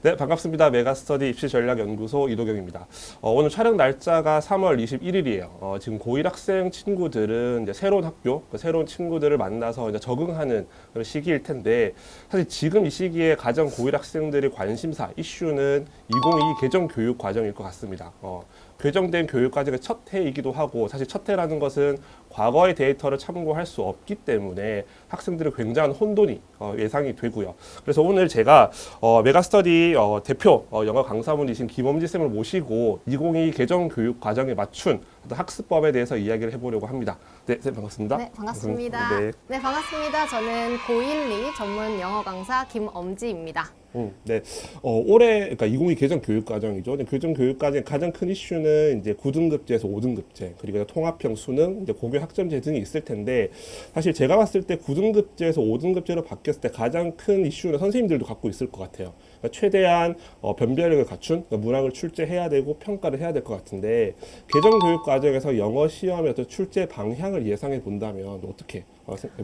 네, 반갑습니다. 메가스터디 입시전략연구소 이도경입니다. 오늘 촬영 날짜가 3월 21일이에요. 지금 고1 학생 친구들은 이제 새로운 학교, 새로운 친구들을 만나서 이제 적응하는 그런 시기일 텐데, 사실 지금 이 시기에 가장 고1 학생들의 관심사, 이슈는 2022 개정 교육 과정일 것 같습니다. 개정된 교육 과정의 첫 해이기도 하고, 사실 첫 해라는 것은 과거의 데이터를 참고할 수 없기 때문에 학생들의 굉장한 혼돈이 예상이 되고요. 그래서 오늘 제가 메가스터디 대표 영어 강사분이신 김엄지 쌤을 모시고 2022 개정 교육 과정에 맞춘 학습법에 대해서 이야기를 해보려고 합니다. 네, 쌤 반갑습니다. 네, 반갑습니다. 네. 네, 반갑습니다. 저는 고1, 2 전문 영어 강사 김엄지입니다. 네. 올해, 그러니까 2022 개정 교육 과정이죠. 근데 개정 교육 과정의 가장 큰 이슈는 이제 9등급제에서 5등급제, 그리고 통합형 수능, 이제 고교 학점제 등이 있을 텐데, 사실 제가 봤을 때 9등급제에서 5등급제로 바뀌었을 때 가장 큰 이슈는 선생님들도 갖고 있을 것 같아요. 그러니까 최대한 변별력을 갖춘 문항을 출제해야 되고 평가를 해야 될 것 같은데, 개정 교육 과정에서 영어 시험의 어떤 출제 방향을 예상해 본다면 어떻게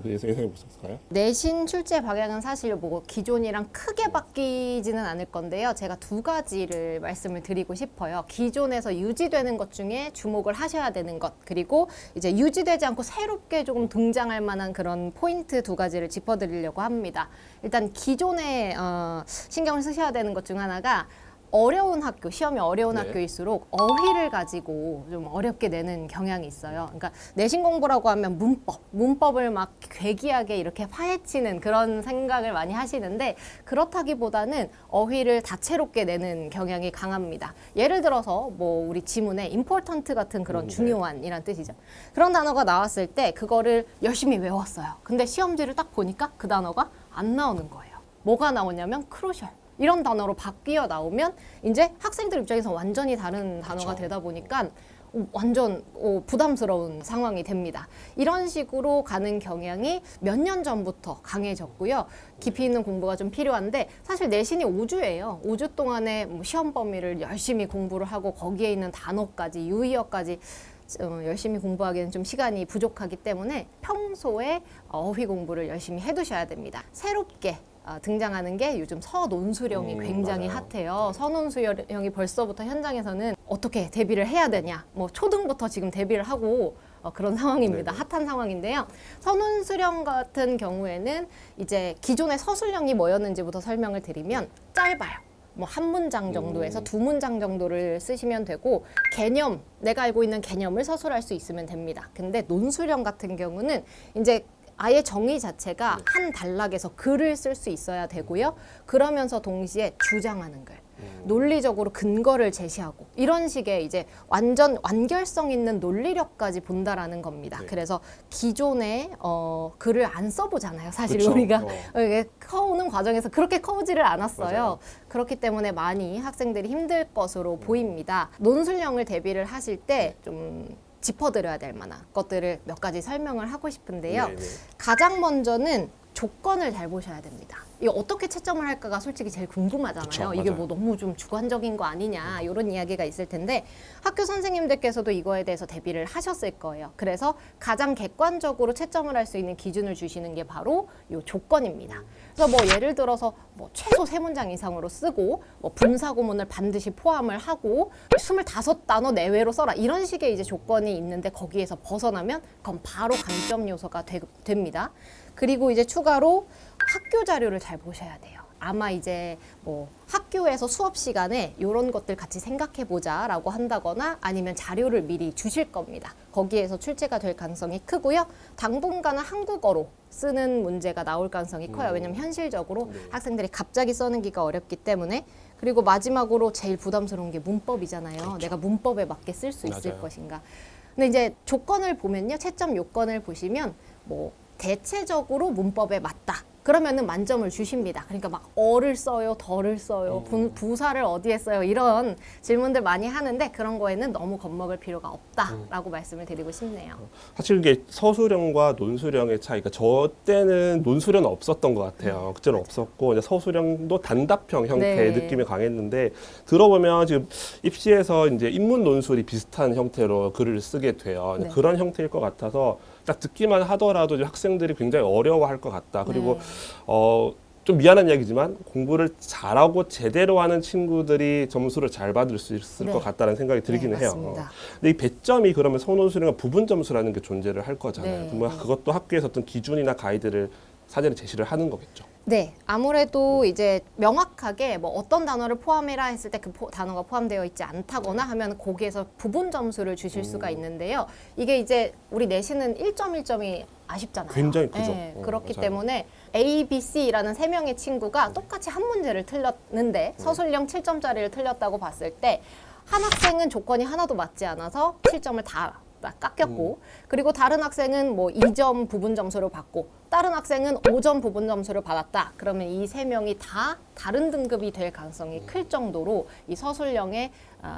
예상해 보셨을까요? 내신 출제 방향은 사실 뭐 기존이랑 크게 바뀌지는 않을 건데요. 제가 두 가지를 말씀을 드리고 싶어요. 기존에서 유지되는 것 중에 주목을 하셔야 되는 것, 그리고 이제 유지되지 않고 새롭게 조금 등장할 만한 그런 포인트 두 가지를 짚어드리려고 합니다. 일단 기존에 신경을 쓰셔야 되는 것 중 하나가 어려운 학교, 시험이 어려운 네. 학교일수록 어휘를 가지고 좀 어렵게 내는 경향이 있어요. 그러니까 내신 공부라고 하면 문법을 막 괴기하게 이렇게 파헤치는 그런 생각을 많이 하시는데, 그렇다기보다는 어휘를 다채롭게 내는 경향이 강합니다. 예를 들어서 뭐 우리 지문에 important 같은 그런 중요한이란 뜻이죠. 그런 단어가 나왔을 때 그거를 열심히 외웠어요. 근데 시험지를 딱 보니까 그 단어가 안 나오는 거예요. 뭐가 나오냐면 크루셜. 이런 단어로 바뀌어 나오면 이제 학생들 입장에서 완전히 다른 단어가 되다 보니까 완전 부담스러운 상황이 됩니다. 이런 식으로 가는 경향이 몇 년 전부터 강해졌고요. 깊이 있는 공부가 좀 필요한데, 사실 내신이 5주예요. 5주 동안에 시험 범위를 열심히 공부를 하고 거기에 있는 단어까지, 유의어까지 열심히 공부하기에는 좀 시간이 부족하기 때문에 평소에 어휘 공부를 열심히 해두셔야 됩니다. 새롭게 등장하는 게 요즘 서논수령이 굉장히 맞아요. 핫해요. 서논수령이 벌써부터 현장에서는 어떻게 대비를 해야 되냐, 뭐 초등부터 지금 대비를 하고 그런 상황입니다. 네네. 핫한 상황인데요. 서논수령 같은 경우에는 이제 기존의 서술형이 뭐였는지부터 설명을 드리면 짧아요. 뭐 한 문장 정도에서 두 문장 정도를 쓰시면 되고, 개념, 내가 알고 있는 개념을 서술할 수 있으면 됩니다. 근데 논수령 같은 경우는 이제 아예 정의 자체가 한 단락에서 글을 쓸 수 있어야 되고요. 그러면서 동시에 주장하는 글, 논리적으로 근거를 제시하고, 이런 식의 이제 완전 완결성 있는 논리력까지 본다라는 겁니다. 네. 그래서 기존에 글을 안 써보잖아요. 사실 그쵸. 우리가 이게 커오는 과정에서 그렇게 커오지를 않았어요. 맞아요. 그렇기 때문에 많이 학생들이 힘들 것으로 보입니다. 논술형을 대비를 하실 때 좀 짚어드려야 될 만한 것들을 몇 가지 설명을 하고 싶은데요. 네네. 가장 먼저는 조건을 잘 보셔야 됩니다. 이거 어떻게 채점을 할까가 솔직히 제일 궁금하잖아요. 그쵸, 이게 맞아요. 뭐 너무 좀 주관적인 거 아니냐, 이런 이야기가 있을 텐데, 학교 선생님들께서도 이거에 대해서 대비를 하셨을 거예요. 그래서 가장 객관적으로 채점을 할 수 있는 기준을 주시는 게 바로 이 조건입니다. 그래서 뭐 예를 들어서 뭐 최소 3문장 이상으로 쓰고, 뭐 분사구문을 반드시 포함을 하고 25단어 내외로 써라, 이런 식의 이제 조건이 있는데, 거기에서 벗어나면 그건 바로 강점 요소가 됩니다. 그리고 이제 추가로 학교 자료를 잘 보셔야 돼요. 아마 이제 뭐 학교에서 수업 시간에 이런 것들 같이 생각해 보자라고 한다거나 아니면 자료를 미리 주실 겁니다. 거기에서 출제가 될 가능성이 크고요. 당분간은 한국어로 쓰는 문제가 나올 가능성이 커요. 왜냐면 현실적으로 학생들이 갑자기 써내기가 어렵기 때문에. 그리고 마지막으로 제일 부담스러운 게 문법이잖아요. 그렇죠. 내가 문법에 맞게 쓸 수 있을 맞아요. 것인가. 근데 이제 조건을 보면요, 채점 요건을 보시면 뭐 대체적으로 문법에 맞다, 그러면은 만점을 주십니다. 그러니까 막 어를 써요, 덜을 써요, 부사를 어디에 써요, 이런 질문들 많이 하는데, 그런 거에는 너무 겁먹을 필요가 없다라고 말씀을 드리고 싶네요. 사실 이게 서술형과 논술형의 차이가, 저 때는 논술형은 없었던 것 같아요. 그때는 없었고, 이제 서술형도 단답형 형태의 네. 느낌이 강했는데, 들어보면 지금 입시에서 이제 인문 논술이 비슷한 형태로 글을 쓰게 돼요. 네. 그런 형태일 것 같아서 딱 듣기만 하더라도 이제 학생들이 굉장히 어려워할 것 같다. 그리고 네. 좀 미안한 이야기지만 공부를 잘하고 제대로 하는 친구들이 점수를 잘 받을 수 있을 네. 것 같다는 생각이 들기는 해요. 맞습니다. 근데 이 배점이 그러면 선호수령과 부분 점수라는 게 존재를 할 거잖아요. 네. 그러면 그것도 학교에서 어떤 기준이나 가이드를 사전에 제시를 하는 거겠죠. 네, 아무래도 이제 명확하게 뭐 어떤 단어를 포함해라 했을 때 그 단어가 포함되어 있지 않다거나 하면 거기에서 부분 점수를 주실 수가 있는데요. 이게 이제 우리 내신은 1점 1점이 아쉽잖아요. 굉장히 크죠. 네, 그렇기 맞아요. 때문에 A, B, C라는 세 명의 친구가 똑같이 한 문제를 틀렸는데 서술형 7점짜리를 틀렸다고 봤을 때 한 학생은 조건이 하나도 맞지 않아서 7점을 다 깎였고 그리고 다른 학생은 뭐 2점 부분 점수를 받고 다른 학생은 5점 부분 점수를 받았다. 그러면 이 세 명이 다 다른 등급이 될 가능성이 클 정도로 이 서술형의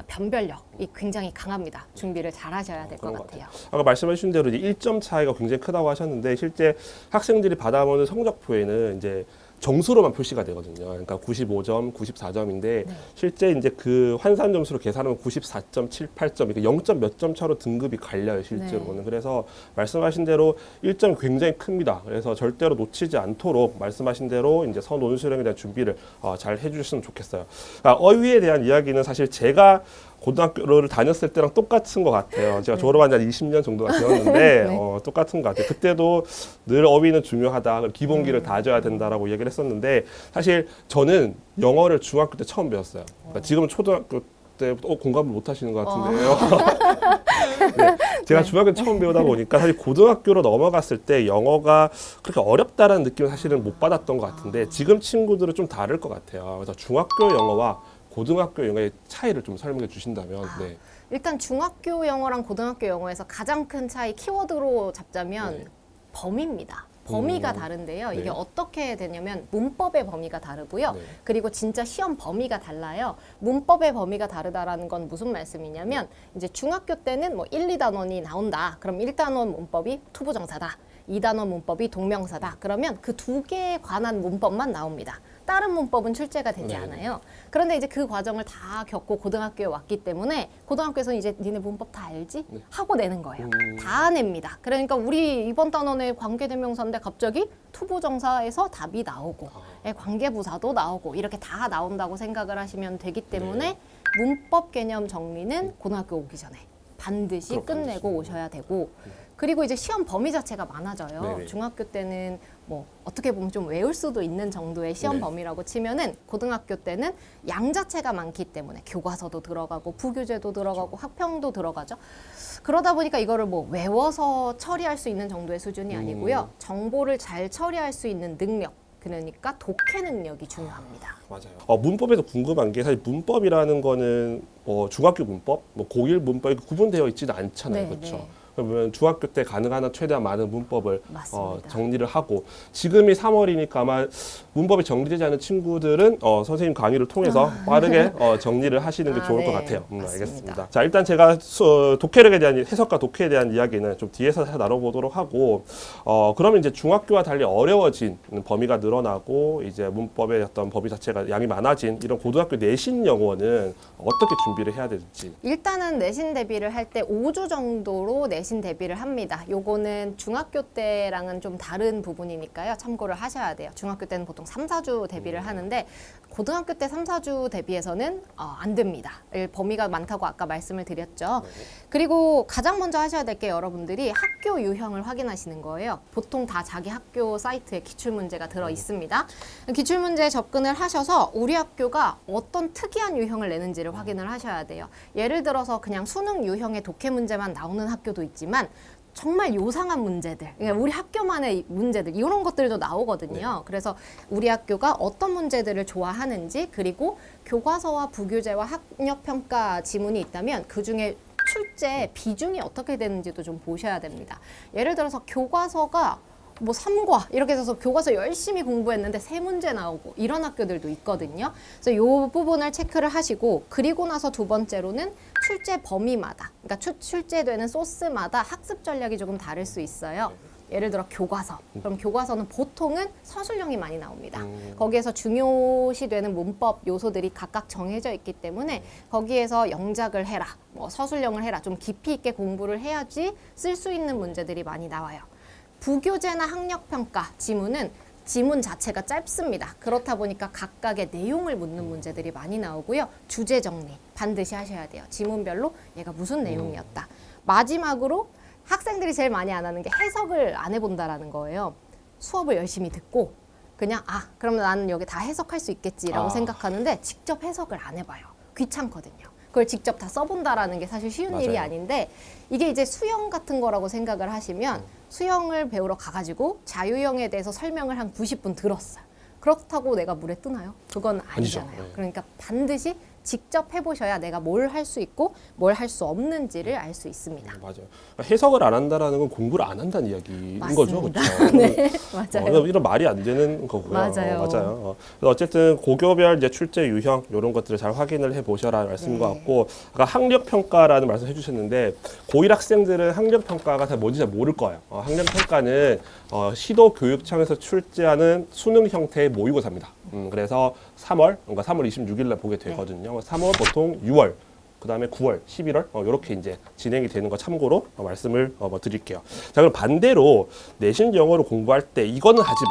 변별력이 굉장히 강합니다. 준비를 잘 하셔야 될 것 그런 것 같아요. 아까 말씀해 주신 대로 이제 1점 차이가 굉장히 크다고 하셨는데 실제 학생들이 받아보는 성적표에는 이제 정수로만 표시가 되거든요. 그러니까 95점, 94점인데 실제 이제 그 환산 점수로 계산하면 94.78점, 이게 0점 몇 점 차로 등급이 갈려요, 실제로는. 그래서 말씀하신 대로 1점이 굉장히 큽니다. 그래서 절대로 놓치지 않도록 말씀하신 대로 이제 선논술형에 대한 준비를 잘 해주셨으면 좋겠어요. 어휘에 대한 이야기는 사실 제가 고등학교를 다녔을 때랑 똑같은 것 같아요. 제가 졸업한 지 한 20년 정도가 되었는데 네. 똑같은 것 같아요. 그때도 늘 어휘는 중요하다, 기본기를 다져야 된다라고 얘기를 했었는데 사실 저는 영어를 중학교 때 처음 배웠어요. 그러니까 지금은 초등학교 때부터 공감을 못 하시는 것 같은데요. 네, 제가 중학교 때 처음 배우다 보니까 사실 고등학교로 넘어갔을 때 영어가 그렇게 어렵다라는 느낌을 사실은 못 받았던 것 같은데 지금 친구들은 좀 다를 것 같아요. 그래서 중학교 영어와 고등학교 영어의 차이를 좀 설명해 주신다면. 네. 일단 중학교 영어랑 고등학교 영어에서 가장 큰 차이 키워드로 잡자면 네. 범위입니다. 범위가 다른데요. 네. 이게 어떻게 되냐면 문법의 범위가 다르고요. 네. 그리고 진짜 시험 범위가 달라요. 문법의 범위가 다르다라는 건 무슨 말씀이냐면 이제 중학교 때는 뭐 1, 2단원이 나온다. 그럼 1단원 문법이 투부정사다. 2단원 문법이 동명사다. 그러면 그 두 개에 관한 문법만 나옵니다. 다른 문법은 출제가 되지 네. 않아요. 그런데 이제 그 과정을 다 겪고 고등학교에 왔기 때문에 고등학교에서는 이제 니네 문법 다 알지? 하고 내는 거예요. 다 냅니다. 그러니까 우리 이번 단원의 관계대명사인데 갑자기 투부정사에서 답이 나오고 관계부사도 나오고 이렇게 다 나온다고 생각을 하시면 되기 때문에 문법 개념 정리는 고등학교 오기 전에 반드시 끝내고 오셔야 되고 그리고 이제 시험 범위 자체가 많아져요. 네네. 중학교 때는 뭐 어떻게 보면 좀 외울 수도 있는 정도의 시험 네. 범위라고 치면은 고등학교 때는 양 자체가 많기 때문에 교과서도 들어가고 부교재도 들어가고 학평도 들어가죠. 그러다 보니까 이거를 뭐 외워서 처리할 수 있는 정도의 수준이 아니고요. 정보를 잘 처리할 수 있는 능력, 그러니까 독해 능력이 중요합니다. 맞아요. 문법에서 궁금한 게 사실 문법이라는 거는 중학교 문법, 뭐 고1 문법이 구분되어 있지는 않잖아요. 네, 그렇죠? 네. 그러면 중학교 때 가능한 한 최대한 많은 문법을 맞습니다. 정리를 하고 지금이 3월이니까 아마 문법이 정리되지 않은 친구들은 선생님 강의를 통해서 빠르게 정리를 하시는 게 좋을 네. 것 같아요. 맞습니다. 알겠습니다. 자, 일단 제가 독해력에 대한 해석과 독해에 대한 이야기는 좀 뒤에서 나눠보도록 하고 그러면 이제 중학교와 달리 어려워진 범위가 늘어나고 이제 문법의 어떤 범위 자체가 양이 많아진 이런 고등학교 내신 영어는 어떻게 준비를 해야 될지. 일단은 내신 대비를 할 때 5주 정도로 내신 대비를 합니다. 요거는 중학교 때랑은 좀 다른 부분이니까요. 참고를 하셔야 돼요. 중학교 때는 보통 3, 4주 대비를 하는데 고등학교 때 3, 4주 대비해서는 안 됩니다. 범위가 많다고 아까 말씀을 드렸죠. 그리고 가장 먼저 하셔야 될 게 여러분들이 학교 유형을 확인하시는 거예요. 보통 다 자기 학교 사이트에 기출문제가 들어 있습니다. 기출문제에 접근을 하셔서 우리 학교가 어떤 특이한 유형을 내는지를 확인을 하셔야 돼요. 예를 들어서 그냥 수능 유형의 독해 문제만 나오는 학교도 있지만 정말 요상한 문제들, 그러니까 우리 학교만의 문제들 이런 것들도 나오거든요. 그래서 우리 학교가 어떤 문제들을 좋아하는지 그리고 교과서와 부교재와 학력평가 지문이 있다면 그중에 출제 비중이 어떻게 되는지도 좀 보셔야 됩니다. 예를 들어서 교과서가 뭐 3과 이렇게 해서 교과서 열심히 공부했는데 3문제 나오고 이런 학교들도 있거든요. 그래서 이 부분을 체크를 하시고 그리고 나서 두 번째로는 출제 범위마다 그러니까 출제되는 소스마다 학습 전략이 조금 다를 수 있어요. 예를 들어 교과서. 그럼 교과서는 보통은 서술형이 많이 나옵니다. 거기에서 중요시되는 문법 요소들이 각각 정해져 있기 때문에 거기에서 영작을 해라, 뭐 서술형을 해라, 좀 깊이 있게 공부를 해야지 쓸 수 있는 문제들이 많이 나와요. 부교재나 학력평가 지문은 지문 자체가 짧습니다. 그렇다 보니까 각각의 내용을 묻는 문제들이 많이 나오고요. 주제 정리 반드시 하셔야 돼요. 지문별로 얘가 무슨 내용이었다. 마지막으로 학생들이 제일 많이 안 하는 게 해석을 안 해본다라는 거예요. 수업을 열심히 듣고 그냥 그러면 나는 여기 다 해석할 수 있겠지라고 생각하는데 직접 해석을 안 해봐요. 귀찮거든요. 그걸 직접 다 써본다라는 게 사실 쉬운 맞아요. 일이 아닌데 이게 이제 수영 같은 거라고 생각을 하시면 수영을 배우러 가가지고 자유형에 대해서 설명을 한 90분 들었어요. 그렇다고 내가 물에 뜨나요? 그건 아니잖아요. 아니죠. 네. 그러니까 반드시 직접 해보셔야 내가 뭘 할 수 있고 뭘 할 수 없는지를 알 수 있습니다. 맞아요. 해석을 안 한다라는 건 공부를 안 한다는 이야기인 거죠, 맞습니다. 그렇죠? 네, 맞아요. 이런 말이 안 되는 거고요. 맞아요. 맞아요. 그래서 어쨌든 고교별 이제 출제 유형 이런 것들을 잘 확인을 해보셔라 말씀인 것 네. 같고 아까 학력 평가라는 말씀 해주셨는데 고1 학생들은 학력 평가가 다 뭔지 잘 모를 거예요. 학력 평가는 시도 교육청에서 출제하는 수능 형태의 모의고사입니다. 그래서 3월, 그러니까 3월 26일 날 보게 되거든요. 3월 보통 6월. 그다음에 9월, 11월 이렇게 이제 진행이 되는 거 참고로 말씀을 드릴게요. 자, 그럼 반대로 내신 영어로 공부할 때 이거는 하지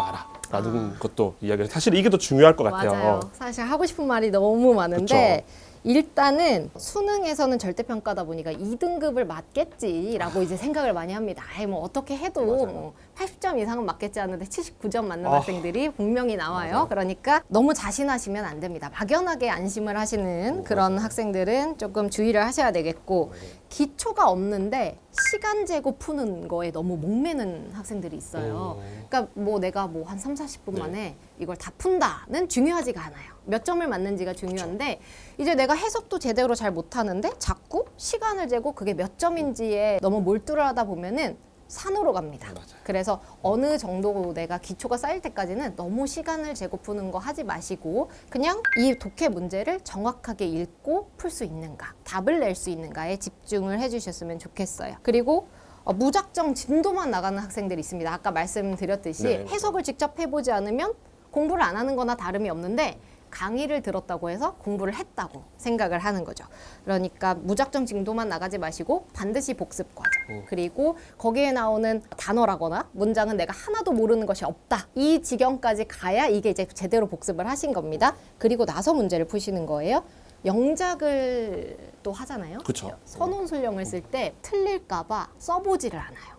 마라라는 것도 이야기를 사실 이게 더 중요할 것 같아요. 맞아요. 사실 하고 싶은 말이 너무 많은데 일단은 수능에서는 절대평가다 보니까 2등급을 맞겠지라고 이제 생각을 많이 합니다. 뭐 어떻게 해도 뭐 80점 이상은 맞겠지 하는데 79점 맞는 학생들이 분명히 나와요. 맞아요. 그러니까 너무 자신하시면 안 됩니다. 막연하게 안심을 하시는 그런 학생들은 조금 주의를 하셔야 되겠고 기초가 없는데 시간 재고 푸는 거에 너무 목매는 학생들이 있어요. 그러니까 뭐 내가 뭐 한 3, 40분 만에 이걸 다 푼다는 중요하지가 않아요. 몇 점을 맞는지가 중요한데 이제 내가 해석도 제대로 잘 못하는데 자꾸 시간을 재고 그게 몇 점인지에 너무 몰두를 하다 보면은 산으로 갑니다. 맞아요. 그래서 어느 정도 내가 기초가 쌓일 때까지는 너무 시간을 재고 푸는 거 하지 마시고 그냥 이 독해 문제를 정확하게 읽고 풀 수 있는가, 답을 낼 수 있는가에 집중을 해주셨으면 좋겠어요. 그리고 무작정 진도만 나가는 학생들이 있습니다. 아까 말씀드렸듯이 네. 해석을 직접 해보지 않으면 공부를 안 하는 거나 다름이 없는데 강의를 들었다고 해서 공부를 했다고 생각을 하는 거죠. 그러니까 무작정 징도만 나가지 마시고 반드시 복습 과정. 그리고 거기에 나오는 단어라거나 문장은 내가 하나도 모르는 것이 없다. 이 지경까지 가야 이게 이제 제대로 복습을 하신 겁니다. 그리고 나서 문제를 푸시는 거예요. 영작을 또 하잖아요. 그쵸. 선혼술령을 쓸 때 틀릴까 봐 써보지를 않아요.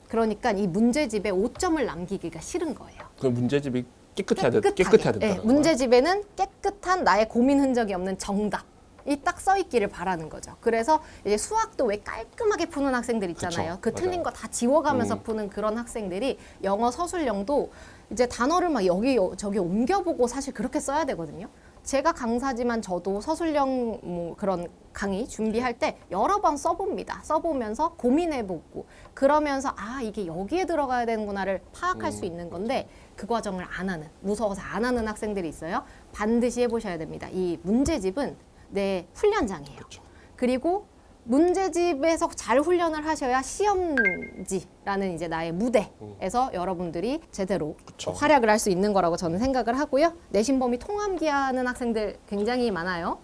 그러니까 이 문제집에 5점을 남기기가 싫은 거예요. 그 문제집이 깨끗해야 깨끗하게. 된다는 거예요. 문제집에는 깨끗한 나의 고민 흔적이 없는 정답이 딱 써 있기를 바라는 거죠. 그래서 이제 수학도 왜 깔끔하게 푸는 학생들 있잖아요. 그쵸. 그 틀린 거 다 지워가면서 푸는 그런 학생들이 영어 서술형도 이제 단어를 막 여기 저기 옮겨보고 사실 그렇게 써야 되거든요. 제가 강사지만 저도 서술형 뭐 그런 강의 준비할 때 여러 번 써봅니다. 써보면서 고민해보고 그러면서 이게 여기에 들어가야 되는구나를 파악할 수 있는 건데 그 과정을 안 하는, 무서워서 안 하는 학생들이 있어요. 반드시 해보셔야 됩니다. 이 문제집은 내 훈련장이에요. 그쵸. 그리고 문제집에서 잘 훈련을 하셔야 시험지라는 이제 나의 무대에서 여러분들이 제대로 그쵸. 활약을 할 수 있는 거라고 저는 생각을 하고요. 내신 범위 통암기 하는 학생들 굉장히 많아요.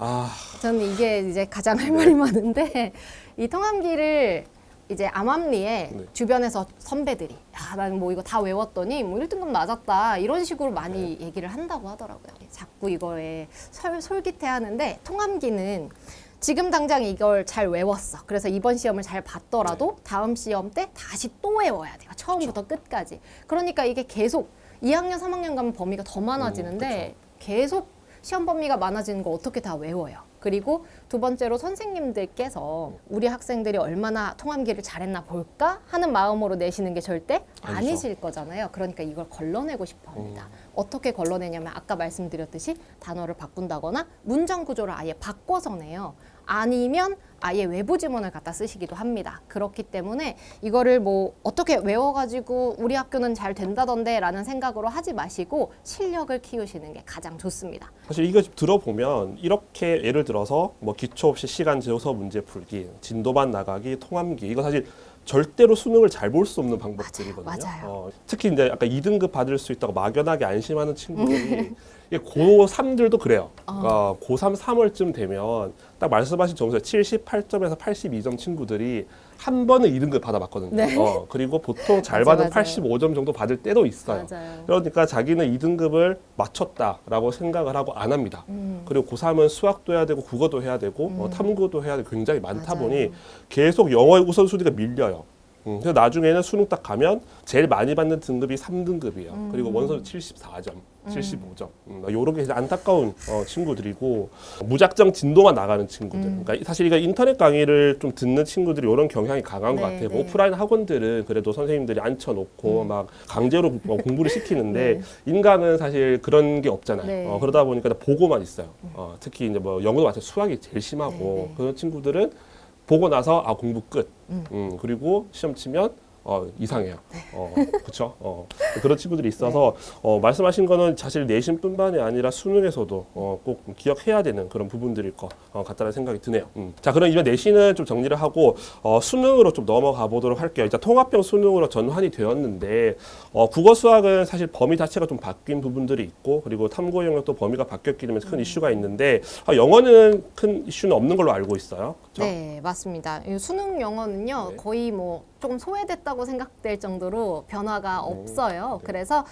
저는 이게 이제 가장 할 말이 많은데 이 통암기를 이제 암암리에 주변에서 선배들이 나는 뭐 이거 다 외웠더니 뭐 1등급 맞았다 이런 식으로 많이 얘기를 한다고 하더라고요. 자꾸 이거에 솔깃해하는데 통암기는 지금 당장 이걸 잘 외웠어. 그래서 이번 시험을 잘 봤더라도 다음 시험 때 다시 또 외워야 돼요. 처음부터 끝까지. 그러니까 이게 계속 2학년, 3학년 가면 범위가 더 많아지는데 계속 시험 범위가 많아지는 거 어떻게 다 외워요. 그리고 두 번째로 선생님들께서 우리 학생들이 얼마나 통암기를 잘했나 볼까 하는 마음으로 내시는 게 절대 아니실 거잖아요. 그러니까 이걸 걸러내고 싶어 합니다. 어떻게 걸러내냐면 아까 말씀드렸듯이 단어를 바꾼다거나 문장 구조를 아예 바꿔서 내요. 아니면 아예 외부 지문을 갖다 쓰시기도 합니다. 그렇기 때문에 이거를 뭐 어떻게 외워가지고 우리 학교는 잘 된다던데 라는 생각으로 하지 마시고 실력을 키우시는 게 가장 좋습니다. 사실 이거 들어보면 이렇게 예를 들어서 뭐 기초 없이 시간 재워서 문제 풀기, 진도만 나가기, 통암기 이거 사실 절대로 수능을 잘 볼 수 없는 방법들이거든요. 맞아요. 특히 이제 아까 2등급 받을 수 있다고 막연하게 안심하는 친구들이 이게 고3들도 그래요. 고3, 3월쯤 되면 딱 말씀하신 점수에 78점에서 82점 친구들이 한 번은 2등급 받아봤거든요. 네. 그리고 보통 잘 맞아, 받은 맞아요. 85점 정도 받을 때도 있어요. 맞아요. 그러니까 자기는 2등급을 맞췄다라고 생각을 하고 안 합니다. 그리고 고3은 수학도 해야 되고 국어도 해야 되고 탐구도 해야 되고 굉장히 많다 맞아요. 보니 계속 영어의 우선순위가 밀려요. 그래서 나중에는 수능 딱 가면 제일 많이 받는 등급이 3등급이에요. 그리고 원서 74점, 75점. 요런 게 이제 안타까운 친구들이고 무작정 진도만 나가는 친구들. 그러니까 사실 이거 인터넷 강의를 좀 듣는 친구들이 이런 경향이 강한 것 네, 같아요. 네. 오프라인 학원들은 그래도 선생님들이 앉혀놓고 막 강제로 공부를 시키는데 네. 인강은 사실 그런 게 없잖아요. 네. 그러다 보니까 보고만 있어요. 특히 이제 뭐 영어도 마찬가지로 수학이 제일 심하고 네, 네. 그런 친구들은 보고 나서 공부 끝. 그리고 시험 치면 이상해요. 그렇죠. 그런 친구들이 있어서 말씀하신 거는 사실 내신뿐만이 아니라 수능에서도 꼭 기억해야 되는 그런 부분들일 것 같다는 생각이 드네요. 자, 그럼 이번 내신은 좀 정리를 하고 수능으로 좀 넘어가 보도록 할게요. 이제 통합형 수능으로 전환이 되었는데 국어 수학은 사실 범위 자체가 좀 바뀐 부분들이 있고 그리고 탐구 영역도 범위가 바뀌었기 때문에 큰 이슈가 있는데 영어는 큰 이슈는 없는 걸로 알고 있어요. 그렇죠? 네, 맞습니다. 이 수능 영어는요, 네. 거의 뭐 조금 소외됐다고 생각될 정도로 변화가 없어요. 네. 그래서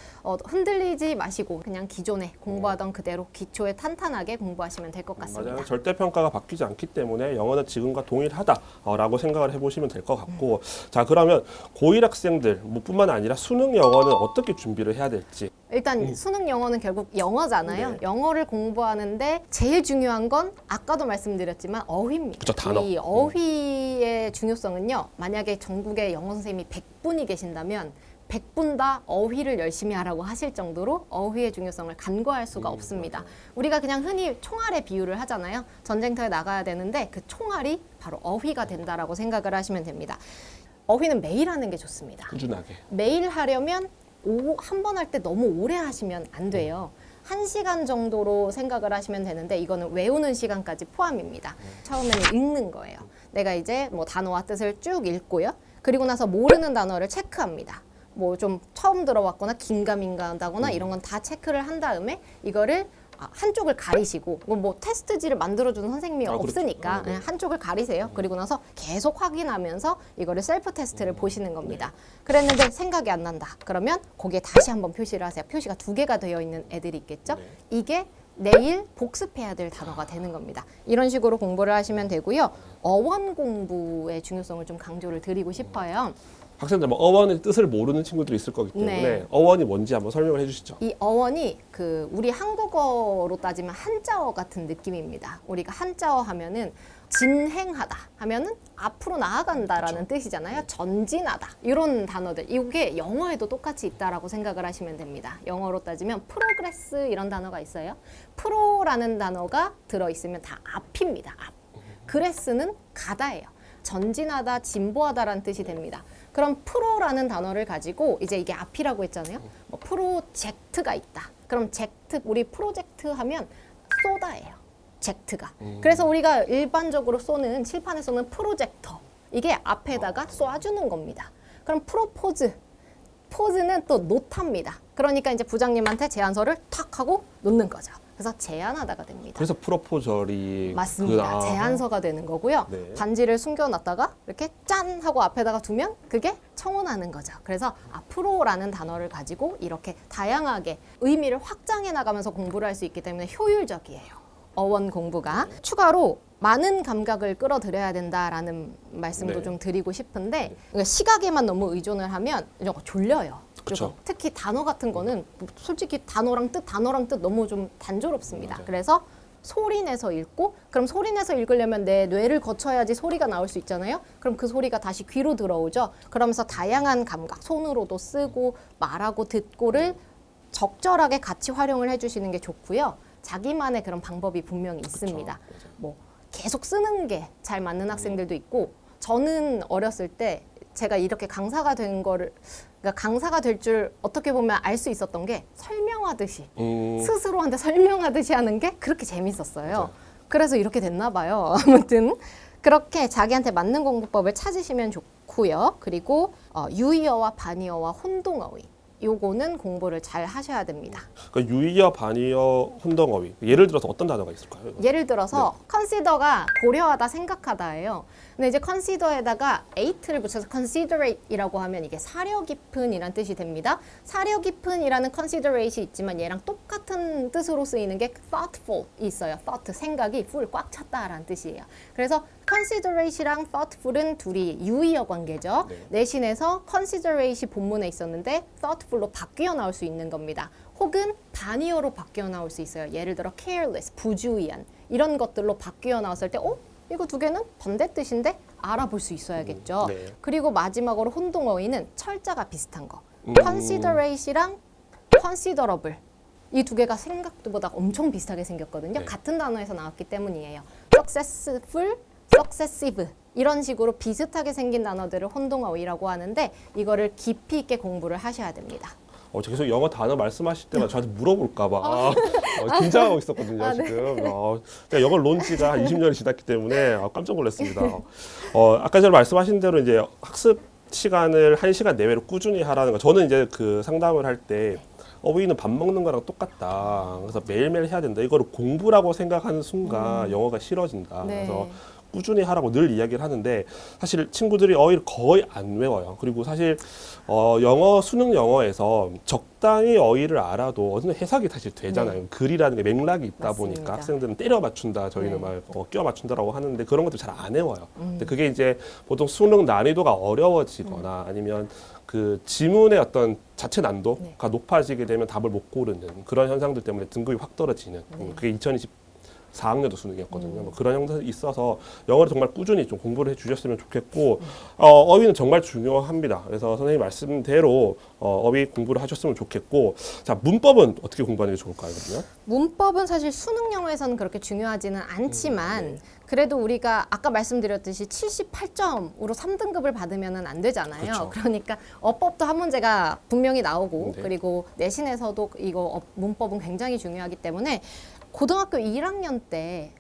흔들리지 마시고 그냥 기존에 공부하던 그대로 기초에 탄탄하게 공부하시면 될 것 같습니다. 맞아요. 절대 평가가 바뀌지 않기 때문에 영어는 지금과 동일하다라고 생각을 해보시면 될 것 같고, 자, 그러면 고1 학생들 뿐만 아니라 수능 영어는 어떻게 준비를 해야 될지. 일단 수능 영어는 결국 영어잖아요. 네. 영어를 공부하는데 제일 중요한 건 아까도 말씀드렸지만 어휘입니다. 그쵸, 단어. 이 어휘의 중요성은요. 만약에 전국에 영어 선생님이 100분이 계신다면 100분 다 어휘를 열심히 하라고 하실 정도로 어휘의 중요성을 간과할 수가 없습니다. 우리가 그냥 흔히 총알의 비유를 하잖아요. 전쟁터에 나가야 되는데 그 총알이 바로 어휘가 된다라고 생각을 하시면 됩니다. 어휘는 매일 하는 게 좋습니다. 꾸준하게. 매일 하려면 한 번 할 때 너무 오래 하시면 안 돼요. 1시간 정도로 생각을 하시면 되는데 이거는 외우는 시간까지 포함입니다. 처음에는 읽는 거예요. 내가 이제 뭐 단어와 뜻을 쭉 읽고요. 그리고 나서 모르는 단어를 체크합니다. 뭐 좀 처음 들어봤거나 긴가민가하다거나 이런 건 다 체크를 한 다음에 이거를 한쪽을 가리시고 뭐 테스트지를 만들어주는 선생님이 그렇죠. 없으니까 네. 한쪽을 가리세요. 그리고 나서 계속 확인하면서 이거를 셀프 테스트를 보시는 겁니다. 그랬는데 생각이 안 난다. 그러면 거기에 다시 한번 표시를 하세요. 표시가 2개가 되어 있는 애들이 있겠죠. 네. 이게 내일 복습해야 될 단어가 되는 겁니다. 이런 식으로 공부를 하시면 되고요. 어원 공부의 중요성을 좀 강조를 드리고 싶어요. 학생들 뭐 어원의 뜻을 모르는 친구들이 있을 거기 때문에 네. 어원이 뭔지 한번 설명을 해주시죠. 이 어원이 우리 한국어로 따지면 한자어 같은 느낌입니다. 우리가 한자어 하면은 진행하다 하면은 앞으로 나아간다라는 뜻이잖아요. 전진하다 이런 단어들 이게 영어에도 똑같이 있다라고 생각을 하시면 됩니다. 영어로 따지면 프로그레스 이런 단어가 있어요. 프로라는 단어가 들어 있으면 다 앞입니다. 앞. 그레스는 가다예요. 전진하다, 진보하다라는 뜻이 됩니다. 그럼 프로라는 단어를 가지고 이제 이게 앞이라고 했잖아요. 뭐 프로젝트가 있다. 그럼 우리 프로젝트 하면 쏘다예요. 젝트가. 그래서 우리가 일반적으로 쏘는 칠판에 쏘는 프로젝터. 이게 앞에다가 쏴주는 겁니다. 그럼 프로포즈. 포즈는 또 놓답니다. 그러니까 이제 부장님한테 제안서를 탁 하고 놓는 거죠. 그래서 제안하다가 됩니다. 그래서 프로포절이 맞습니다. 제안서가 되는 거고요. 네. 반지를 숨겨놨다가 이렇게 짠 하고 앞에다가 두면 그게 청혼하는 거죠. 그래서 프로라는 단어를 가지고 이렇게 다양하게 의미를 확장해 나가면서 공부를 할 수 있기 때문에 효율적이에요. 어원 공부가. 추가로 많은 감각을 끌어들여야 된다라는 말씀도 네. 좀 드리고 싶은데 그러니까 시각에만 너무 의존을 하면 졸려요. 그쵸. 그리고 특히 단어 같은 거는 솔직히 단어랑 뜻 너무 좀 단조롭습니다. 맞아요. 그래서 소리 내서 읽고 그럼 소리 내서 읽으려면 내 뇌를 거쳐야지 소리가 나올 수 있잖아요. 그럼 그 소리가 다시 귀로 들어오죠. 그러면서 다양한 감각, 손으로도 쓰고 말하고 듣고를 적절하게 같이 활용을 해주시는 게 좋고요. 자기만의 그런 방법이 분명히 있습니다. 그쵸. 뭐 계속 쓰는 게 잘 맞는 학생들도 있고 저는 어렸을 때 제가 이렇게 강사가 된 거를 그러니까 강사가 될 줄 어떻게 보면 알 수 있었던 게 설명하듯이 스스로한테 설명하듯이 하는 게 그렇게 재밌었어요. 맞아요. 그래서 이렇게 됐나 봐요. 아무튼 그렇게 자기한테 맞는 공부법을 찾으시면 좋고요. 그리고 유의어와 반의어와 혼동어휘 요거는 공부를 잘 하셔야 됩니다. 그러니까 유의어, 반의어, 혼동어휘. 예를 들어서 어떤 단어가 있을까요? 이거? 예를 들어서 consider가 고려하다, 생각하다예요. 근데 이제 consider에다가 ate를 붙여서 considerate이라고 하면 이게 사려 깊은이란 뜻이 됩니다. 사려 깊은이라는 considerate이 있지만 얘랑 똑같은 뜻으로 쓰이는 게 thoughtful이 있어요. thought, 생각이 full, 꽉 찼다라는 뜻이에요. 그래서 considerate이랑 thoughtful은 둘이 유의어 관계죠. 네. 내신에서 considerate이 본문에 있었는데 thoughtful로 바뀌어 나올 수 있는 겁니다. 혹은 반의어로 바뀌어 나올 수 있어요. 예를 들어 careless, 부주의한 이런 것들로 바뀌어 나왔을 때 이거 두 개는 반대 뜻인데 알아볼 수 있어야겠죠. 네. 그리고 마지막으로 혼동어휘는 철자가 비슷한 거. considerate이랑 considerable 이 두 개가 생각보다 엄청 비슷하게 생겼거든요. 네. 같은 단어에서 나왔기 때문이에요. successful, successive 이런 식으로 비슷하게 생긴 단어들을 혼동어휘라고 하는데 이거를 깊이 있게 공부를 하셔야 됩니다. 계속 영어 단어 말씀하실 때마다 저한테 물어볼까봐 긴장하고 있었거든요, 네. 지금. 제가 영어 론지가 한 20년이 지났기 때문에 깜짝 놀랐습니다. 아까 전에 말씀하신 대로 이제 학습 시간을 1시간 내외로 꾸준히 하라는 거. 저는 이제 그 상담을 할 때 어휘는 밥 먹는 거랑 똑같다. 그래서 매일매일 해야 된다. 이거를 공부라고 생각하는 순간 영어가 싫어진다. 네. 그래서 꾸준히 하라고 늘 이야기를 하는데 사실 친구들이 어휘를 거의 안 외워요. 그리고 사실 수능 영어에서 적당히 어휘를 알아도 어느 정도 해석이 사실 되잖아요. 네. 글이라는 게 맥락이 있다 맞습니다. 보니까 학생들은 때려 맞춘다. 저희는 네. 끼워 맞춘다라고 하는데 그런 것도 잘 안 외워요. 근데 그게 이제 보통 수능 난이도가 어려워지거나 아니면 그 지문의 어떤 자체 난도가 높아지게 되면 답을 못 고르는 그런 현상들 때문에 등급이 확 떨어지는 그게 2024학년도 수능이었거든요. 뭐 그런 형태가 있어서 영어를 정말 꾸준히 좀 공부를 해주셨으면 좋겠고 어휘는 정말 중요합니다. 그래서 선생님 말씀대로 어휘 공부를 하셨으면 좋겠고 자 문법은 어떻게 공부하는 게 좋을까요? 그러면? 문법은 사실 수능 영어에서는 그렇게 중요하지는 않지만 그래도 우리가 아까 말씀드렸듯이 78점으로 3등급을 받으면 안 되잖아요. 그렇죠. 그러니까 어법도 한 문제가 분명히 나오고 네. 그리고 내신에서도 이거 문법은 굉장히 중요하기 때문에 고등학교 1학년 때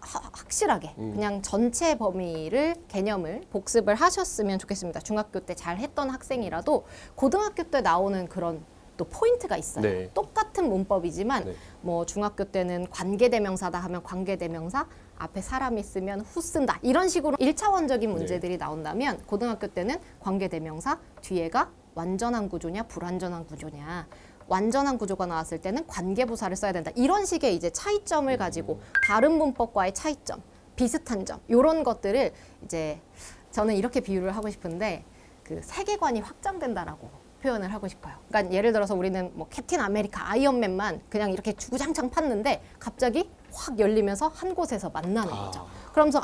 확실하게 그냥 전체 범위를 개념을 복습을 하셨으면 좋겠습니다. 중학교 때 잘 했던 학생이라도 고등학교 때 나오는 그런 또 포인트가 있어요. 네. 똑같은 문법이지만 네. 뭐 중학교 때는 관계대명사다 하면 관계대명사 앞에 사람 있으면 후 쓴다 이런 식으로 1차원적인 문제들이 나온다면 고등학교 때는 관계대명사 뒤에가 완전한 구조냐 불완전한 구조냐 완전한 구조가 나왔을 때는 관계부사를 써야 된다 이런 식의 이제 차이점을 가지고 다른 문법과의 차이점 비슷한 점 이런 것들을 이제 저는 이렇게 비유를 하고 싶은데 그 세계관이 확장된다라고 표현을 하고 싶어요. 그러니까 예를 들어서 우리는 뭐 캡틴 아메리카, 아이언맨만 그냥 이렇게 주구장창 팠는데 갑자기 확 열리면서 한 곳에서 만나는 거죠. 그러면서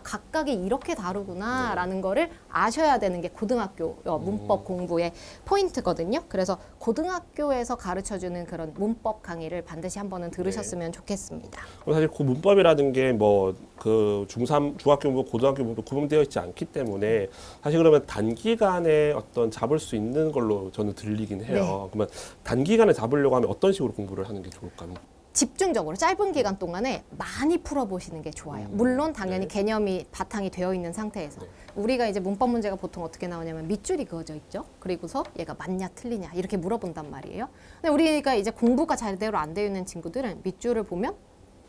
각각이 이렇게 다르구나라는 거를 아셔야 되는 게 고등학교 문법 공부의 포인트거든요. 그래서 고등학교에서 가르쳐주는 그런 문법 강의를 반드시 한 번은 들으셨으면 좋겠습니다. 사실 그 문법이라는 게 뭐 그 중3 중학교 문법, 고등학교 문법 구분되어 있지 않기 때문에 사실 그러면 단기간에 어떤 잡을 수 있는 걸로 저는 들리긴 해요. 그러면 단기간에 잡으려고 하면 어떤 식으로 공부를 하는 게 좋을까요? 집중적으로 짧은 기간 동안에 많이 풀어보시는 게 좋아요. 물론 당연히 네. 개념이 바탕이 되어 있는 상태에서 우리가 이제 문법 문제가 보통 어떻게 나오냐면 밑줄이 그어져 있죠. 그리고서 얘가 맞냐 틀리냐 이렇게 물어본단 말이에요. 근데 우리가 이제 공부가 제대로 안 되어 있는 친구들은 밑줄을 보면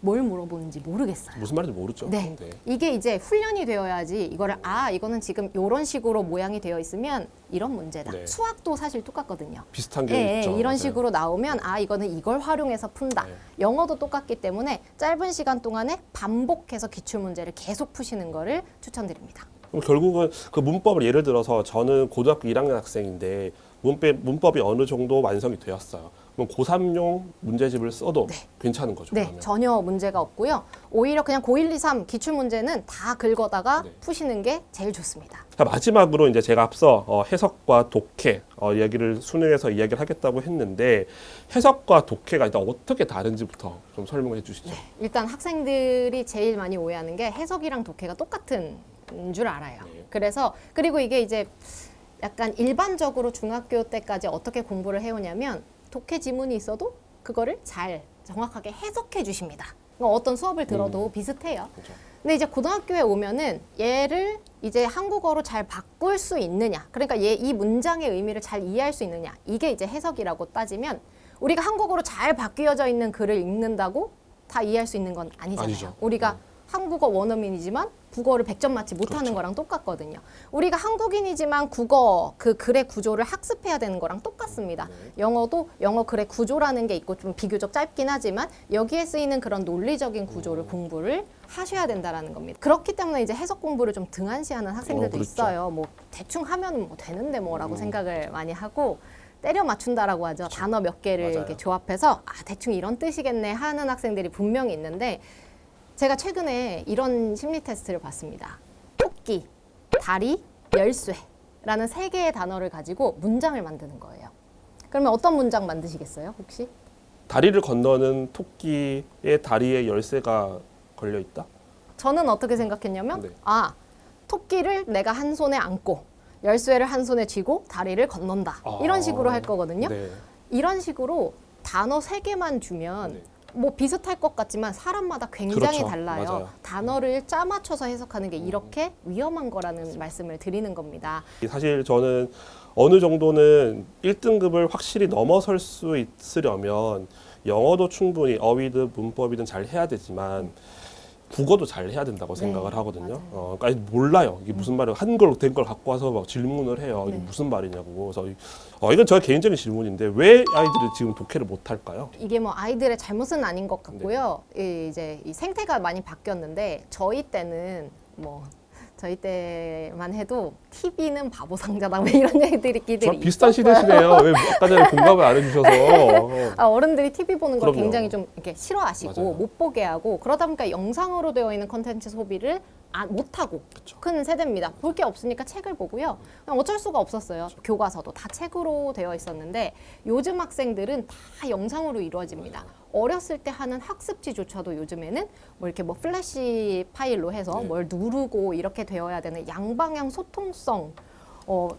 뭘 물어보는지 모르겠어요. 무슨 말인지 모르죠. 네. 이게 이제 훈련이 되어야지 이거를 이거는 지금 이런 식으로 모양이 되어 있으면 이런 문제다. 네. 수학도 사실 똑같거든요. 비슷한 게 있죠. 이런 맞아요. 식으로 나오면 이거는 이걸 활용해서 푼다. 네. 영어도 똑같기 때문에 짧은 시간 동안에 반복해서 기출 문제를 계속 푸시는 거를 추천드립니다. 그럼 결국은 그 문법을 예를 들어서 저는 고등학교 1학년 학생인데 문법이 어느 정도 완성이 되었어요. 그럼 고3용 문제집을 써도 괜찮은 거죠? 네, 그러면? 전혀 문제가 없고요. 오히려 그냥 고1, 2, 3 기출 문제는 다 긁어다가 푸시는 게 제일 좋습니다. 자, 마지막으로 이제 제가 앞서 해석과 독해 이야기를 수능에서 이야기를 하겠다고 했는데 해석과 독해가 일단 어떻게 다른지부터 좀 설명해 주시죠. 일단 학생들이 제일 많이 오해하는 게 해석이랑 독해가 똑같은 줄 알아요. 그래서 그리고 이게 이제 약간 일반적으로 중학교 때까지 어떻게 공부를 해오냐면 독해 지문이 있어도 그거를 잘 정확하게 해석해 주십니다. 어떤 수업을 들어도 비슷해요. 그렇죠. 근데 이제 고등학교에 오면은 얘를 이제 한국어로 잘 바꿀 수 있느냐, 그러니까 이 문장의 의미를 잘 이해할 수 있느냐, 이게 이제 해석이라고 따지면 우리가 한국어로 잘 바뀌어져 있는 글을 읽는다고 다 이해할 수 있는 건 아니잖아요. 아니죠. 우리가 한국어 원어민이지만 국어를 100점 맞지 못하는 그렇죠. 거랑 똑같거든요. 우리가 한국인이지만 국어 그 글의 구조를 학습해야 되는 거랑 똑같습니다. 영어도 영어 글의 구조라는 게 있고 좀 비교적 짧긴 하지만 여기에 쓰이는 그런 논리적인 구조를 공부를 하셔야 된다라는 겁니다. 그렇기 때문에 이제 해석 공부를 좀 등한시하는 학생들도 그렇죠. 있어요. 뭐 대충 하면 뭐 되는데 뭐라고 생각을 많이 하고 때려 맞춘다라고 하죠. 단어 몇 개를 맞아요. 이렇게 조합해서 아 대충 이런 뜻이겠네 하는 학생들이 분명히 있는데 제가 최근에 이런 심리 테스트를 봤습니다. 토끼, 다리, 열쇠라는 세 개의 단어를 가지고 문장을 만드는 거예요. 그러면 어떤 문장 만드시겠어요, 혹시? 다리를 건너는 토끼의 다리에 열쇠가 걸려 있다. 저는 어떻게 생각했냐면 네. 아, 토끼를 내가 한 손에 안고 열쇠를 한 손에 쥐고 다리를 건넌다. 이런 식으로 할 거거든요. 네. 이런 식으로 단어 세 개만 주면 네. 뭐 비슷할 것 같지만 사람마다 굉장히 그렇죠. 달라요. 맞아요. 단어를 짜맞춰서 해석하는 게 이렇게 위험한 거라는 말씀을 드리는 겁니다. 사실 저는 어느 정도는 1등급을 확실히 넘어설 수 있으려면 영어도 충분히 어휘든 문법이든 잘 해야 되지만 국어도 잘 해야 된다고 네, 생각을 하거든요. 맞아요. 그러니까 몰라요. 이게 무슨 말이에요. 한글 된 걸 갖고 와서 막 질문을 해요. 이게 네. 무슨 말이냐고. 그래서 이건 저의 개인적인 질문인데 왜 아이들이 지금 독해를 못 할까요? 이게 뭐 아이들의 잘못은 아닌 것 네. 같고요. 이제 이 생태가 많이 바뀌었는데 저희 때는 뭐 저희 때만 해도 TV는 바보 상자다 뭐 이런 얘기들이 저랑 비슷한 시대시네요. 왜 아까 전에 공감을 안 해주셔서. 어른들이 TV 보는 걸 그럼요. 굉장히 좀 이렇게 싫어하시고 맞아요. 못 보게 하고 그러다 보니까 영상으로 되어 있는 콘텐츠 소비를 못하고 그쵸. 큰 세대입니다. 볼 게 없으니까 책을 보고요. 그냥 어쩔 수가 없었어요. 교과서도 다 책으로 되어 있었는데 요즘 학생들은 다 영상으로 이루어집니다. 어렸을 때 하는 학습지조차도 요즘에는 뭐 이렇게 뭐 플래시 파일로 해서 네. 뭘 누르고 이렇게 되어야 되는 양방향 소통성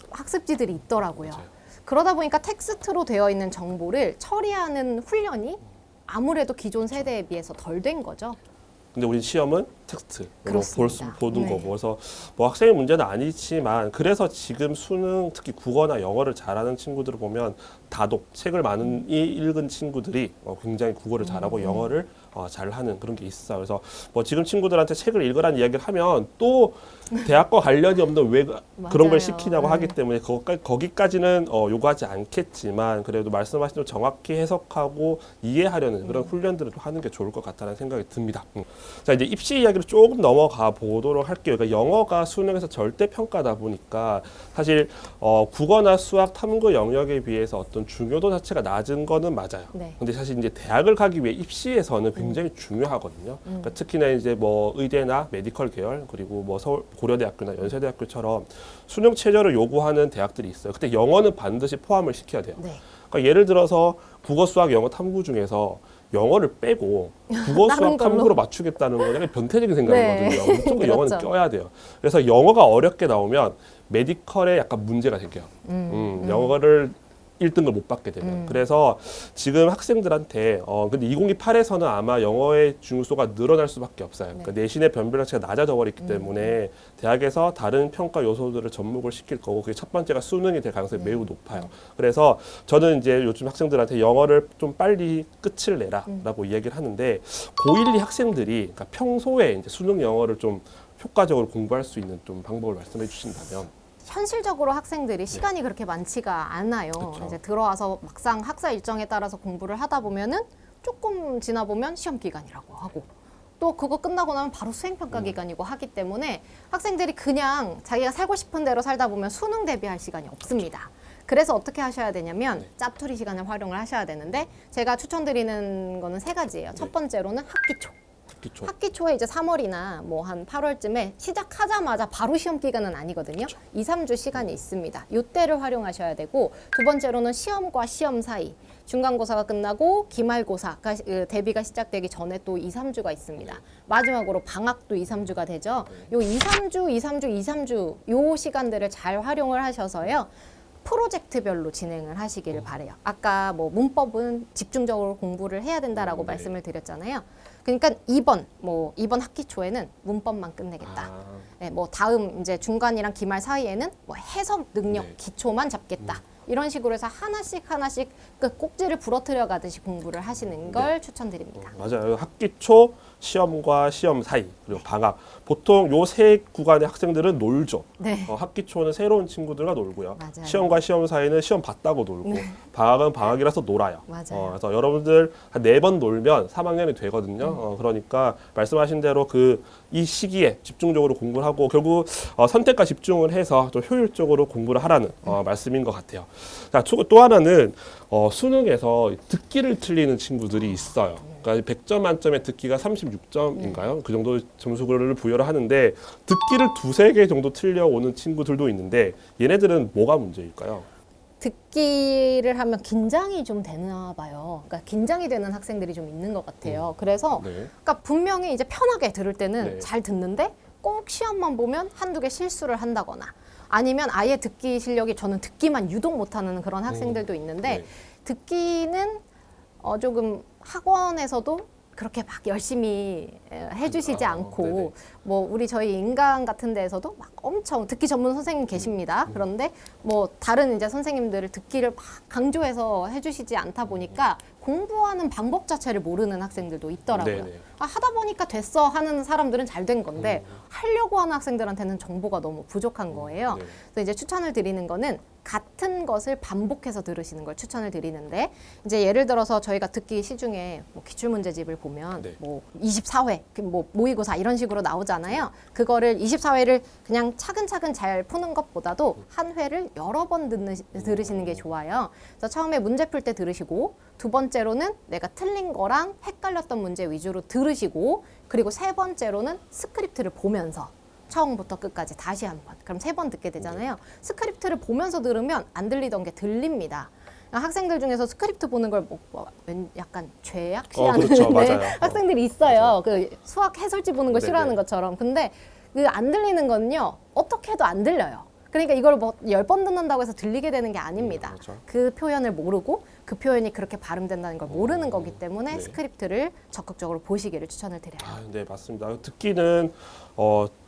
학습지들이 있더라고요. 맞아요. 그러다 보니까 텍스트로 되어 있는 정보를 처리하는 훈련이 아무래도 기존 세대에 비해서 덜 된 거죠. 근데 우리 시험은 텍스트로 그렇습니다. 보는 네. 거고 그래서 뭐 학생의 문제는 아니지만 그래서 지금 수능 특히 국어나 영어를 잘하는 친구들을 보면 다독 책을 많이 읽은 친구들이 굉장히 국어를 잘하고 영어를 잘하는 그런 게 있어요. 그래서 뭐 지금 친구들한테 책을 읽으라는 이야기를 하면 또 대학과 관련이 없는 왜 그런 맞아요. 걸 시키냐고 네. 하기 때문에 거기까지는 요구하지 않겠지만 그래도 말씀하신 대로 정확히 해석하고 이해하려는 그런 훈련들을 좀 하는 게 좋을 것 같다는 생각이 듭니다. 자 이제 입시 이야기를 조금 넘어가 보도록 할게요. 그러니까 영어가 수능에서 절대 평가다 보니까 사실 국어나 수학, 탐구 영역에 비해서 어떤 중요도 자체가 낮은 거는 맞아요. 네. 근데 사실 이제 대학을 가기 위해 입시에서는 굉장히 중요하거든요. 그러니까 특히나 이제 뭐 의대나 메디컬 계열 그리고 뭐 서울 고려대학교나 연세대학교처럼 수능 최저를 요구하는 대학들이 있어요. 근데 영어는 반드시 포함을 시켜야 돼요. 네. 그러니까 예를 들어서 국어, 수학, 영어, 탐구 중에서 영어를 빼고 국어, 다른 수학, 걸로. 탐구로 맞추겠다는 건 약간 변태적인 생각이거든요. 네. 무조건 영어는 그렇죠. 껴야 돼요. 그래서 영어가 어렵게 나오면 메디컬에 약간 문제가 생겨요. 영어를 1등을 못 받게 되면. 그래서 지금 학생들한테 근데 2028에서는 아마 영어의 중요도가 늘어날 수밖에 없어요. 그러니까 내신의 변별 자체가 낮아져 버렸기 때문에 대학에서 다른 평가 요소들을 접목을 시킬 거고 그게 첫 번째가 수능이 될 가능성이 매우 높아요. 그래서 저는 이제 요즘 학생들한테 영어를 좀 빨리 끝을 내라라고 이야기를 하는데 고1, 2 학생들이 그러니까 평소에 이제 수능 영어를 좀 효과적으로 공부할 수 있는 좀 방법을 말씀해 주신다면 현실적으로 학생들이 시간이 그렇게 많지가 않아요. 그쵸. 이제 들어와서 막상 학사 일정에 따라서 공부를 하다 보면은 조금 지나 보면 시험 기간이라고 하고 또 그거 끝나고 나면 바로 수행평가 기간이고 하기 때문에 학생들이 그냥 자기가 살고 싶은 대로 살다 보면 수능 대비할 시간이 없습니다. 그래서 어떻게 하셔야 되냐면 짜투리 시간을 활용을 하셔야 되는데 제가 추천드리는 거는 세 가지예요. 첫 번째로는 학기 초. 기초. 학기 초에 이제 3월이나 뭐 한 8월쯤에 시작하자마자 바로 시험 기간은 아니거든요. 2, 3주 시간이 있습니다. 이때를 활용하셔야 되고 두 번째로는 시험과 시험 사이 중간고사가 끝나고 기말고사가 대비가 시작되기 전에 또 2, 3주가 있습니다. 마지막으로 방학도 2, 3주가 되죠. 요 2, 3주 요 시간들을 잘 활용을 하셔서요. 프로젝트별로 진행을 하시기를 바래요. 아까 뭐 문법은 집중적으로 공부를 해야 된다라고 네. 말씀을 드렸잖아요. 그러니까 이번 학기 초에는 문법만 끝내겠다. 아, 네, 뭐 다음 이제 중간이랑 기말 사이에는 뭐 해석 능력 네. 기초만 잡겠다. 이런 식으로 해서 하나씩 그 꼭지를 부러뜨려 가듯이 공부를 하시는 걸 추천드립니다. 맞아요. 학기 초 시험과 시험 사이 그리고 방학 보통 요 세 구간의 학생들은 놀죠. 네. 학기 초는 새로운 친구들과 놀고요. 맞아요. 시험과 시험 사이는 시험 봤다고 놀고 네. 방학은 방학이라서 놀아요. 맞아요. 그래서 여러분들 한 4번 놀면 3학년이 되거든요. 그러니까 말씀하신 대로 이 시기에 집중적으로 공부를 하고 결국 선택과 집중을 해서 좀 효율적으로 공부를 하라는 말씀인 것 같아요. 자, 또 하나는 수능에서 듣기를 틀리는 친구들이 있어요. 그러니까 100점 만점에 듣기가 36점인가요? 그 정도 점수를 부여를 하는데 듣기를 두세 개 정도 틀려오는 친구들도 있는데 얘네들은 뭐가 문제일까요? 듣기를 하면 긴장이 좀 되나 봐요. 그러니까 긴장이 되는 학생들이 좀 있는 것 같아요. 그래서 네. 그러니까 분명히 이제 편하게 들을 때는 네. 잘 듣는데 꼭 시험만 보면 한두 개 실수를 한다거나 아니면 아예 듣기 실력이 저는 듣기만 유독 못하는 그런 학생들도 있는데 네. 듣기는 조금 학원에서도 그렇게 막 열심히 해주시지 않고 네네. 뭐 저희 인강 같은 데에서도 막 엄청 듣기 전문 선생님 계십니다. 그런데 뭐 다른 이제 선생님들을 듣기를 막 강조해서 해주시지 않다 보니까 공부하는 방법 자체를 모르는 학생들도 있더라고요. 네네. 하다 보니까 됐어 하는 사람들은 잘 된 건데 하려고 하는 학생들한테는 정보가 너무 부족한 거예요. 네. 그래서 이제 추천을 드리는 거는 같은 것을 반복해서 들으시는 걸 추천을 드리는데 이제 예를 들어서 저희가 듣기 시중에 뭐 기출문제집을 보면 네. 뭐 24회 뭐 모의고사 이런 식으로 나오잖아요. 그거를 24회를 그냥 차근차근 잘 푸는 것보다도 한 회를 여러 번 들으시는 게 좋아요. 그래서 처음에 문제 풀 때 들으시고 두 번째로는 내가 틀린 거랑 헷갈렸던 문제 위주로 들으시고 그리고 세 번째로는 스크립트를 보면서 처음부터 끝까지 다시 한 번. 그럼 3번 듣게 되잖아요. 스크립트를 보면서 들으면 안 들리던 게 들립니다. 학생들 중에서 스크립트 보는 걸 약간 죄악시하는 그렇죠. 맞아요. 학생들이 있어요. 맞아요. 그 수학 해설지 보는 거 네네. 싫어하는 것처럼. 근데 그 안 들리는 건요. 어떻게 해도 안 들려요. 그러니까 이걸 뭐 10번 듣는다고 해서 들리게 되는 게 아닙니다. 그렇죠. 그 표현을 모르고 그 표현이 그렇게 발음된다는 걸 모르는 거기 때문에 네. 스크립트를 적극적으로 보시기를 추천을 드려요. 네, 맞습니다. 듣기는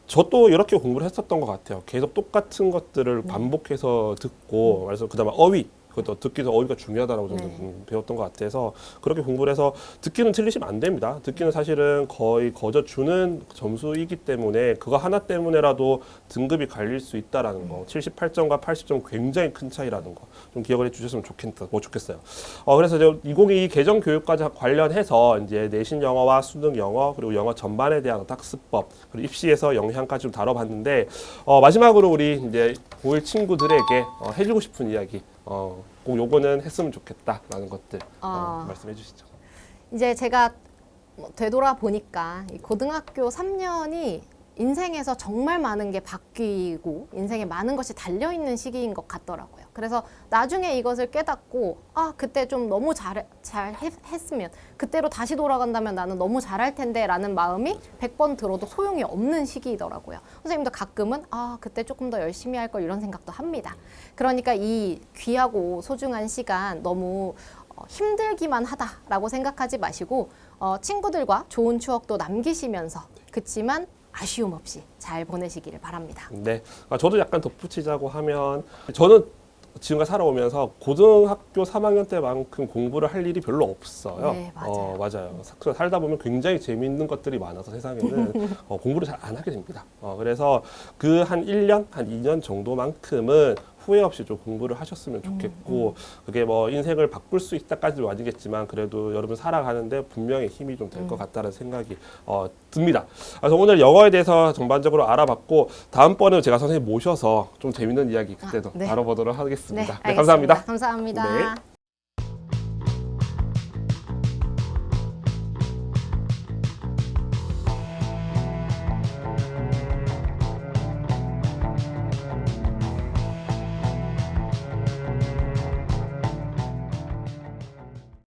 저도 이렇게 공부를 했었던 것 같아요. 계속 똑같은 것들을 반복해서 듣고, 그래서 그다음에 어휘, 그것도 듣기도 어휘가 중요하다고 저는 네. 배웠던 것 같아서 그렇게 공부를 해서 듣기는 틀리시면 안 됩니다. 듣기는 사실은 거의 거저주는 점수이기 때문에 그거 하나 때문에라도 등급이 갈릴 수 있다라는 거, 78점과 80점 굉장히 큰 차이라는 거 좀 기억을 해주셨으면 좋겠어요. 그래서 이제 2022 개정 교육과 관련해서 이제 내신 영어와 수능 영어 그리고 영어 전반에 대한 학습법 그리고 입시에서 영향까지 좀 다뤄봤는데 마지막으로 우리 이제 고1 친구들에게 해주고 싶은 이야기. 꼭 요거는 했으면 좋겠다라는 것들 말씀해 주시죠. 이제 제가 되돌아보니까 이 고등학교 3년이 인생에서 정말 많은 게 바뀌고 인생에 많은 것이 달려있는 시기인 것 같더라고요. 그래서 나중에 이것을 깨닫고 그때 좀 너무 잘 했으면 그때로 다시 돌아간다면 나는 너무 잘할 텐데 라는 마음이 100번 들어도 소용이 없는 시기이더라고요. 선생님도 가끔은 그때 조금 더 열심히 할 걸 이런 생각도 합니다. 그러니까 이 귀하고 소중한 시간 너무 힘들기만 하다라고 생각하지 마시고 친구들과 좋은 추억도 남기시면서 그치만 아쉬움 없이 잘 보내시기를 바랍니다. 네, 저도 약간 덧붙이자고 하면 저는 지금까지 살아오면서 고등학교 3학년 때만큼 공부를 할 일이 별로 없어요. 네, 맞아요. 맞아요. 살다 보면 굉장히 재미있는 것들이 많아서 세상에는 공부를 잘 안 하게 됩니다. 그래서 그 한 1년, 한 2년 정도만큼은 후회 없이 좀 공부를 하셨으면 좋겠고 그게 뭐 인생을 바꿀 수 있다까지는 아니겠지만 그래도 여러분 살아가는데 분명히 힘이 좀 될 것 같다는 생각이 듭니다. 그래서 오늘 영어에 대해서 전반적으로 알아봤고 다음번에 제가 선생님 모셔서 좀 재밌는 이야기 그때도 네. 다뤄보도록 하겠습니다. 네, 감사합니다. 감사합니다. 네.